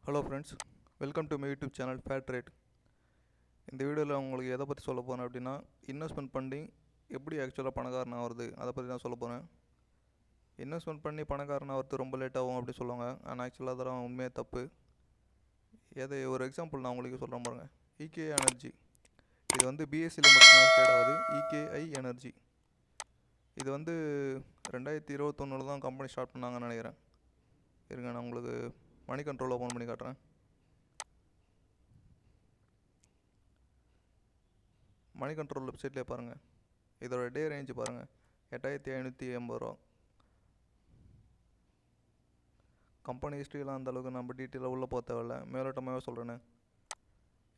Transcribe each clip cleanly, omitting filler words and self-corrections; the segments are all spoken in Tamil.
Hello friends, welcome to my YouTube channel Fat Rate. இந்த வீடியோவில் உங்களுக்கு எதை பற்றி சொல்ல போகிறேன் அப்படின்னா, இன்வெஸ்ட்மெண்ட் பண்ணி எப்படி ஆக்சுவலாக பணக்காரன் ஆகிறது அதை பற்றி தான் சொல்ல போகிறேன். இன்வெஸ்ட்மெண்ட் பண்ணி பணக்காரன் ஆகிறது ரொம்ப லேட் ஆகும் அப்படி சொல்லுவாங்க. ஆனால் ஆக்சுவலாக அதெல்லாம் உண்மையாக தப்பு. ஒரு எக்ஸாம்பிள் நான் உங்களுக்கு சொல்கிறேன் பாருங்க. இகே எனர்ஜி, இது வந்து பிஎஸ்சியில் மட்டும்தான் ட்ரேட் ஆகுது. இகேஐ எனர்ஜி இது வந்து 2021 தான் கம்பெனி ஸ்டார்ட் பண்ணாங்கன்னு நினைக்கிறேன். இருங்க, நான் உங்களுக்கு மணி கண்ட்ரோல் ஓப்பன் பண்ணி காட்டுறேன். மணி கண்ட்ரோல் வெப்சைட்லேயே பாருங்கள். இதோட டே ரேஞ்சு பாருங்கள், 8580 ரூபா. கம்பெனி ஹிஸ்ட்ரியெலாம் அந்தளவுக்கு நம்ம டீட்டெயிலாக உள்ளே போக தேவையில்ல, மேலோட்டமாகவே சொல்கிறேன்னு.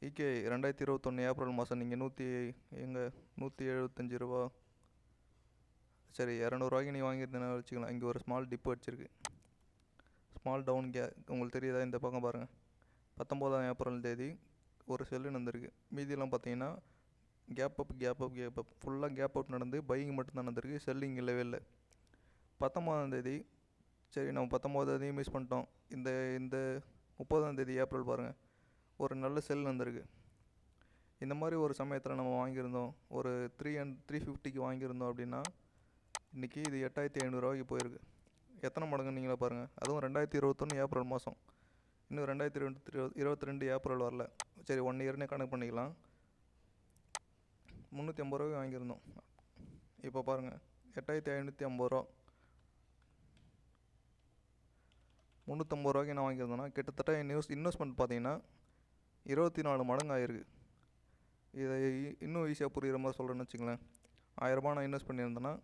இகே 2021 ஏப்ரல் மாதம் நீங்கள் 175 ரூபா, சரி 200 நீங்கள் வாங்கியிருந்தேன்னா வச்சுக்கலாம். இங்கே ஒரு ஸ்மால் டிப்பு வச்சுருக்கு, ஸ்மால் டவுன் உங்களுக்கு தெரியுதா? இந்த பக்கம் பாருங்கள், 19 ஏப்ரல் தேதி ஒரு செல்லு நடந்திருக்கு. மீதியெல்லாம் பார்த்தீங்கன்னா கேப் அப் ஃபுல்லாக கேப் அப் நடந்து பையிங் மட்டும்தான் நடந்திருக்கு, செல்லிங் இல்லவே இல்லை. 19ஆம் தேதி, சரி நம்ம 19ஆம் தேதி மிஸ் பண்ணிட்டோம். இந்த 30ஆம் தேதி ஏப்ரல் பாருங்கள், ஒரு நல்ல செல் வந்திருக்கு. இந்த மாதிரி ஒரு சமயத்தில் நம்ம வாங்கியிருந்தோம், ஒரு 350க்கு வாங்கியிருந்தோம் அப்படின்னா இன்றைக்கி இது 8500 போயிருக்கு. எத்தனை மடங்கு நீங்களே பாருங்கள். அதுவும் 2021 ஏப்ரல் மாதம், இன்னும் 2022 ஏப்ரல் வரல. சரி 1 இயர்னே கணக்கு பண்ணிக்கலாம். 350 வாங்கியிருந்தோம். இப்போ பாருங்கள் 8550 350 நான் வாங்கியிருந்தோன்னா கிட்டத்தட்ட இன்வெஸ்ட்மெண்ட் பார்த்தீங்கன்னா 24 மடங்கு ஆயிருக்கு. இதை இன்னும் ஈஸியாக புரிகிற மாதிரி சொல்கிறேன்னு வச்சுங்களேன். 1000 நான் இன்வெஸ்ட் பண்ணியிருந்தேன்னா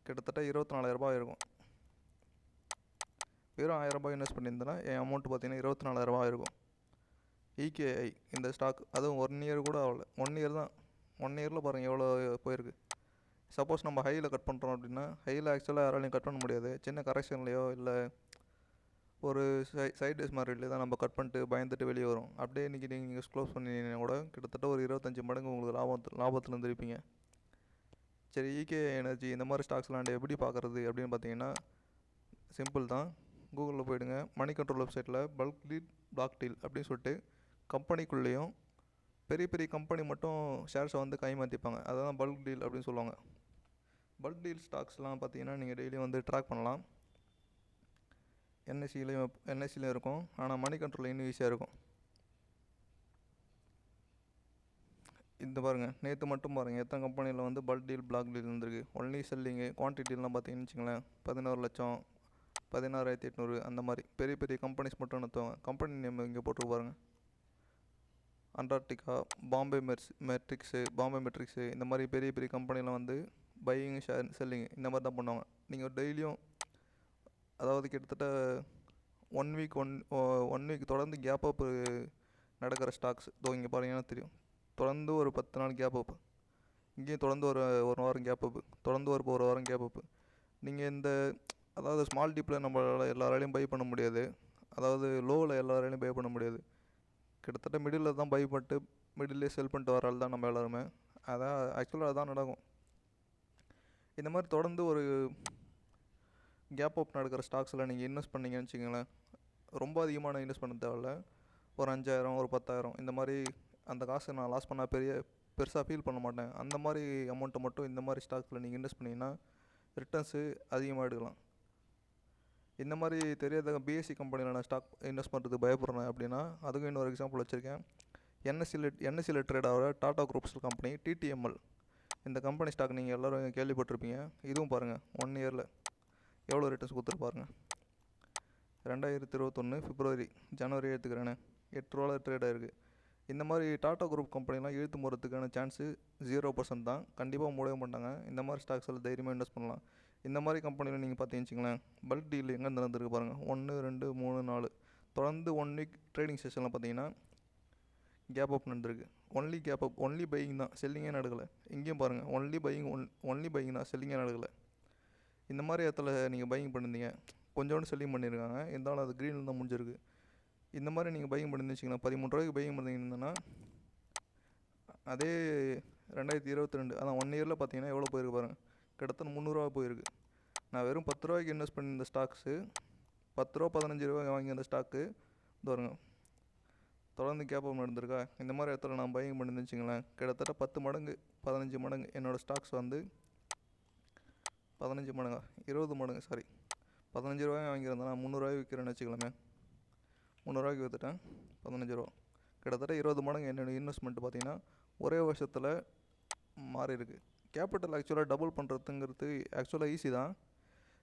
கிட்டத்தட்ட 24,000 ஆயிருக்கும். வெறும் 1000 இன்வெஸ்ட் பண்ணியிருந்தேன்னா என் அமௌண்ட் பார்த்தீங்கன்னா 24,000 ஆயிருக்கும். இகேஐ இந்த ஸ்டாக், அதுவும் 1 இயர் கூட ஆகல, 1 இயர் தான். 1 இயரில் பாருங்கள் எவ்வளோ போயிருக்கு. சப்போஸ் நம்ம ஹையில் கட் பண்ணுறோம் அப்படின்னா, ஹையில் ஆக்சுவலாக யாராலையும் கட் பண்ண முடியாது. சின்ன கரெக்ஷன்லையோ இல்லை ஒரு சைட்வேஸ் மார்க்கெட்லேயே தான் நம்ம கட் பண்ணிட்டு பயந்துட்டு வெளியே வரும். அப்படியே இன்றைக்கி நீங்கள் க்ளோஸ் பண்ணிங்கன்னா கூட கிட்டத்தட்ட ஒரு 25 மடங்கு உங்களுக்கு லாபத்தில் இருந்திருப்பீங்க. சரி, இகே எனர்ஜி இந்த மாதிரி ஸ்டாக்ஸ்லாம் எப்படி பார்க்குறது அப்படின்னு பார்த்தீங்கன்னா சிம்பிள் தான். கூகுளில் போய்டுங்க, மணி கண்ட்ரோல் வெப்சைட்டில் பல்க் டீல், பிளாக் டீல் அப்படின்னு சொல்லிட்டு கம்பெனிக்குள்ளேயும் பெரிய பெரிய கம்பெனி மட்டும் ஷேர்ஸை வந்து கைமாற்றிப்பாங்க. அதான் பல்க் டீல் அப்படின்னு சொல்லுவாங்க. பல்க் டீல் ஸ்டாக்ஸ்லாம் பார்த்தீங்கன்னா நீங்கள் டெய்லியும் வந்து ட்ராக் பண்ணலாம். என்எஸ்சிலையும் இருக்கும், ஆனால் மணி கண்ட்ரோலில் இன்னும் ஈஸியாக இருக்கும். இந்த பாருங்கள், நேற்று மட்டும் பாருங்கள் எத்தனை கம்பெனியில் வந்து பல்க் டீல், பிளாக் டீல் இருந்திருக்கு. ஒன்லி செல்லிங்கு குவான்டிட்டிலாம் பார்த்தீங்கன்னு வச்சுங்களேன் 11 லட்சம், 16,800 அந்த மாதிரி பெரிய பெரிய கம்பெனிஸ் மட்டும் நடத்துவாங்க. கம்பெனி நேம் இங்கே போட்டு பாருங்கள், அண்டார்டிகா, பாம்பே மெட்ரிக்ஸு இந்த மாதிரி பெரிய பெரிய கம்பெனிலாம் வந்து பையிங், செல்லிங்கு இந்த மாதிரி தான் பண்ணுவாங்க. நீங்கள் டெய்லியும், அதாவது கிட்டத்தட்ட ஒன் வீக் தொடர்ந்து கேப் அப் நடக்கிற ஸ்டாக்ஸ் இங்கே பாருங்கன்னா தெரியும். தொடர்ந்து ஒரு 10 நாள் கேப் அப், இங்கேயும் தொடர்ந்து ஒரு வாரம் கேப் அப், தொடர்ந்து ஒரு வாரம் கேப் அப். நீங்கள் அதாவது ஸ்மால் டிப்பில் நம்மளால் எல்லாராலையும் பை பண்ண முடியாது, அதாவது லோவில் எல்லாராலையும் பை பண்ண முடியாது. கிட்டத்தட்ட மிடில் தான் பை பண்ணிட்டு மிடில்லே செல் பண்ணிட்டு வரால் தான் நம்ம எல்லாருமே. அதான் ஆக்சுவலாக அதான் நடக்கும். இந்த மாதிரி தொடர்ந்து ஒரு கேப் அப் நடக்கிற ஸ்டாக்ஸில் நீங்கள் இன்வெஸ்ட் பண்ணிங்கன்னு வச்சுக்கோங்களேன், ரொம்ப அதிகமான இன்வெஸ்ட் பண்ண தேவையில்ல. ஒரு 5,000, ஒரு 10,000 இந்த மாதிரி அந்த காசை நான் லாஸ் பண்ணால் பெருசாக ஃபீல் பண்ண மாட்டேன். அந்த மாதிரி அமௌண்ட்டை மட்டும் இந்த மாதிரி ஸ்டாக்ஸில் நீங்கள் இன்வெஸ்ட் பண்ணிங்கன்னா ரிட்டர்ன்ஸு அதிகமாக எடுக்கலாம். இந்த மாதிரி தெரியாத பிஎஸ்சி கம்பெனியில் நான் ஸ்டாக் இன்வெஸ்ட் பண்ணுறதுக்கு பயப்படுறேன் அப்படின்னா அதுக்கும் இன்னொரு எக்ஸாம்பிள் வச்சுருக்கேன். என்எஸ்சியில் ட்ரேட் ஆகிற டாடா குரூப்ஸ் கம்பெனி டிடிஎம்எல், இந்த கம்பெனி ஸ்டாக் நீங்கள் எல்லோரும் கேள்விப்பட்டிருப்பீங்க. இதுவும் பாருங்கள் 1 இயரில் எவ்வளோ ரிட்டர்ன்ஸ் கொடுத்துருப்பாருங்க. 2021 பிப்ரவரி, ஜனவரி எடுத்துக்கிறேன்னு 8 ரூபாவில் ட்ரேட் ஆகிருக்கு. இந்த மாதிரி டாடா குரூப் கம்பெனிலாம் இழுத்து போகிறதுக்கான சான்ஸு 0% தான். கண்டிப்பாக மூடவே மாட்டாங்க. இந்த மாதிரி ஸ்டாக்ஸில் தைரியமாக இன்வெஸ்ட் பண்ணலாம். இந்த மாதிரி கம்பெனியில் நீங்கள் பார்த்தீங்கன்னு வச்சுங்களேன், பல்க் டீல் எங்கே நடந்திருக்கு பாருங்கள். 1, 2, 3, 4 தொடர்ந்து 1 வீக் ட்ரேடிங் செஷனில் பார்த்தீங்கன்னா கேப் அப் நடந்திருக்கு. Only gap up, only buying தான், செல்லிங்கே நடக்கலை. இங்கேயும் பாருங்கள், ஒன்லி பையிங் தான், செல்லிங்கே நடக்கலை. இந்த மாதிரி இடத்துல நீங்கள் பையிங் பண்ணியிருந்தீங்க, கொஞ்சோண்டு செல்லிங் பண்ணியிருக்காங்க, இருந்தாலும் அது க்ரீனில் தான் முடிஞ்சிருக்கு. இந்த மாதிரி நீங்கள் பையிங் பண்ணியிருந்தீங்க வச்சுக்கலாம், 13 ரூபாய்க்கு பையிங் பண்ணியிருந்தேன்னா அதே 2022 அதான் 1 இயரில் பார்த்தீங்கன்னா எவ்வளோ போயிருக்கு பாருங்கள், கிட்டத்தட்ட 300 ரூபா போயிருக்கு. நான் வெறும் 10 ரூபாய்க்கு இன்வெஸ்ட் பண்ணியிருந்த ஸ்டாக்ஸு 10 ரூபா 15 ரூபாய்க்கு வாங்கி அந்த ஸ்டாக்கு இது வருங்க தொடர்ந்து கேப் அப் நடந்திருக்கா. இந்த மாதிரி இடத்துல நான் பையிங் பண்ணியிருந்தேன்னு வச்சுங்களேன், கிட்டத்தட்ட 10 மடங்கு 15 மடங்கு என்னோடய ஸ்டாக்ஸ் வந்து 15 மடங்கா 20 மடங்கு சாரி 15 ரூபாய் வாங்கியிருந்தேன். நான் 300 விற்கிறேன்னு வச்சுக்கலாமே, 300 விற்றுட்டேன். 15 ரூபா கிட்டத்தட்ட 20 மடங்கு என்னோடய இன்வெஸ்ட்மெண்ட் பார்த்தீங்கன்னா ஒரே வருஷத்தில் மாறி இருக்குது. கேபிட்டல் ஆக்சுவலாக டபுள் பண்ணுறதுங்கிறது ஆக்சுவலாக ஈஸி தான்.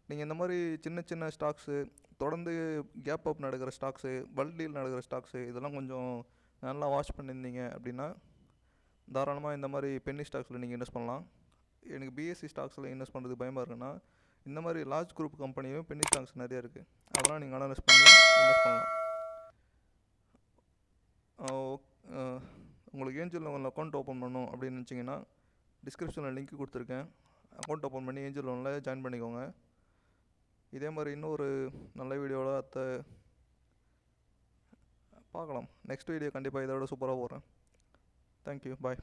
நீங்கள் இந்த மாதிரி சின்ன சின்ன ஸ்டாக்ஸு, தொடர்ந்து கேப் அப் நடக்கிற ஸ்டாக்ஸு, பல்க் டீல் நடக்கிற ஸ்டாக்ஸு, இதெல்லாம் கொஞ்சம் நல்லா வாட்ச் பண்ணியிருந்தீங்க அப்படின்னா தாராளமாக இந்த மாதிரி பென்னி ஸ்டாக்ஸில் நீங்கள் இன்வெஸ்ட் பண்ணலாம். எனக்கு பிஎஸ்சி ஸ்டாக்ஸில் இன்வெஸ்ட் பண்ணுறதுக்கு பயமாக இருக்குன்னா இந்த மாதிரி லார்ஜ் குரூப் கம்பெனியும் பென்னி ஸ்டாக்ஸ் நிறையா இருக்குது, அதெல்லாம் நீங்கள் அனலைஸ் பண்ணி இன்வெஸ்ட் பண்ணலாம். உங்களுக்கு ஏஞ்சல் லோனில் அக்கௌண்ட் ஓப்பன் பண்ணணும் அப்படின்னு நினச்சிங்கன்னா டிஸ்கிரிப்ஷனில் லிங்க் கொடுத்துருக்கேன். அக்கௌண்ட் ஓப்பன் பண்ணி ஏஞ்சல் லோனில் ஜாயின் பண்ணிக்கோங்க. இதே மாதிரி இன்னொரு நல்ல வீடியோவில் பார்க்கலாம். நெக்ஸ்ட் வீடியோ கண்டிப்பாக இதை விட சூப்பராக போடுறேன். தேங்க்யூ, பாய்.